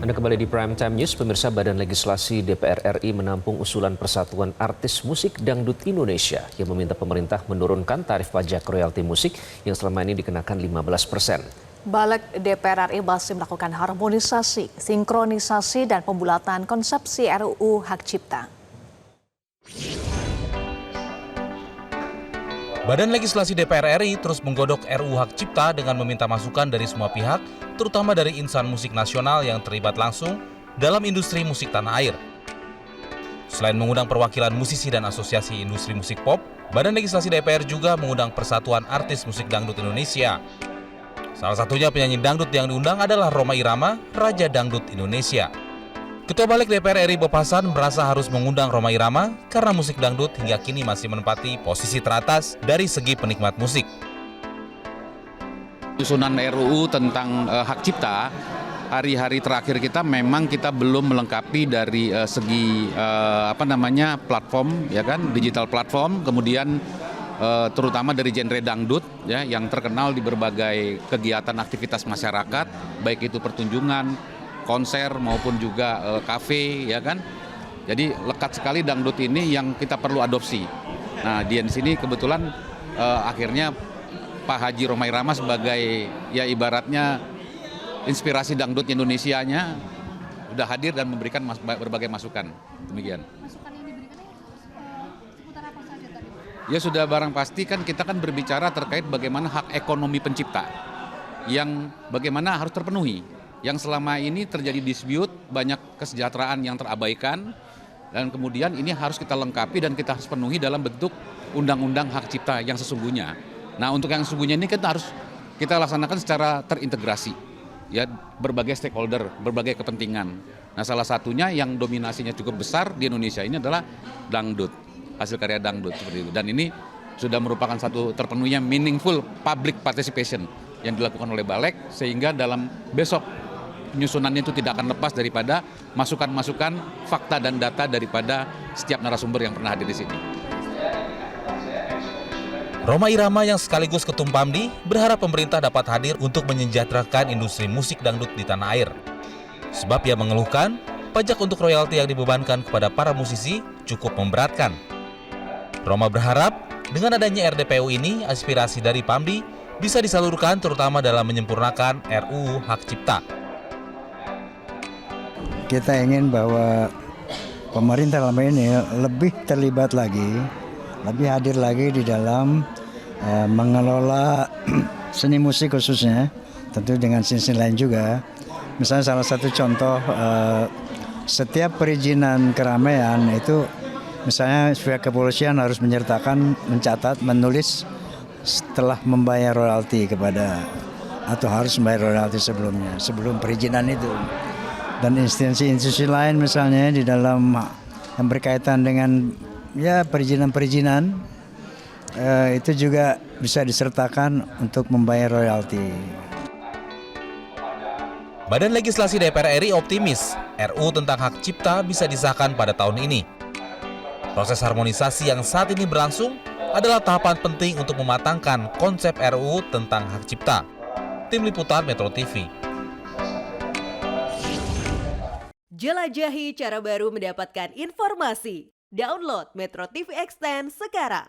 Anda kembali di Prime Time News. Pemirsa, Badan Legislasi DPR RI menampung usulan Persatuan Artis Musik Dangdut Indonesia yang meminta pemerintah menurunkan tarif pajak royalti musik yang selama ini dikenakan 15%. Balik DPR RI masih melakukan harmonisasi, sinkronisasi, dan pembulatan konsepsi RUU Hak Cipta. Badan Legislasi DPR RI terus menggodok RUU Hak Cipta dengan meminta masukan dari semua pihak, terutama dari insan musik nasional yang terlibat langsung dalam industri musik tanah air. Selain mengundang perwakilan musisi dan asosiasi industri musik pop, Badan Legislasi DPR juga mengundang Persatuan Artis Musik Dangdut Indonesia. Salah satunya penyanyi dangdut yang diundang adalah Rhoma Irama, Raja Dangdut Indonesia. Ketua Balik DPR RI Bob Hasan merasa harus mengundang Rhoma Irama karena musik dangdut hingga kini masih menempati posisi teratas dari segi penikmat musik. Susunan RUU tentang hak cipta, hari-hari terakhir kita memang kita belum melengkapi dari segi platform, ya kan, digital platform, kemudian terutama dari genre dangdut ya yang terkenal di berbagai kegiatan aktivitas masyarakat, baik itu pertunjukan, konser maupun juga kafe, ya kan. Jadi lekat sekali dangdut ini yang kita perlu adopsi. Nah, di sini kebetulan akhirnya Pak Haji Rhoma Irama sebagai ya ibaratnya inspirasi dangdut Indonesianya sudah hadir dan memberikan berbagai masukan. Demikian. Masukan yang diberikan seputar apa saja tadi? Ya sudah barang pasti kan kita kan berbicara terkait bagaimana hak ekonomi pencipta yang bagaimana harus terpenuhi. Yang selama ini terjadi dispute, banyak kesejahteraan yang terabaikan, dan kemudian ini harus kita lengkapi dan kita harus penuhi dalam bentuk undang-undang hak cipta yang sesungguhnya. Nah, untuk yang sesungguhnya ini kita harus kita laksanakan secara terintegrasi, ya, berbagai stakeholder, berbagai kepentingan. Nah, salah satunya yang dominasinya cukup besar di Indonesia ini adalah dangdut, hasil karya dangdut seperti itu. Dan ini sudah merupakan satu terpenuhnya meaningful public participation yang dilakukan oleh Balik, sehingga dalam besok penyusunannya itu tidak akan lepas daripada masukan-masukan, fakta dan data daripada setiap narasumber yang pernah hadir di sini. Rhoma Irama yang sekaligus Ketum Pamdi berharap pemerintah dapat hadir untuk menyejahterakan industri musik dangdut di tanah air. Sebab ia mengeluhkan pajak untuk royalti yang dibebankan kepada para musisi cukup memberatkan. Rhoma berharap dengan adanya RDPU ini aspirasi dari Pamdi bisa disalurkan terutama dalam menyempurnakan RUU Hak Cipta. Kita ingin bahwa pemerintah dalam ini lebih terlibat lagi, lebih hadir lagi di dalam mengelola seni musik khususnya, tentu dengan sisi lain juga. Misalnya salah satu contoh, setiap perizinan keramaian itu misalnya pihak kepolisian harus menyertakan, mencatat, menulis setelah membayar royalti kepada, atau harus membayar royalti sebelumnya, sebelum perizinan itu. Dan institusi lain misalnya di dalam yang berkaitan dengan ya perizinan-perizinan itu juga bisa disertakan untuk membayar royalti. Badan Legislasi DPR RI optimis RUU tentang hak cipta bisa disahkan pada tahun ini. Proses harmonisasi yang saat ini berlangsung adalah tahapan penting untuk mematangkan konsep RUU tentang hak cipta. Tim Liputan Metro TV. Jelajahi cara baru mendapatkan informasi. Download Metro TV Extend sekarang.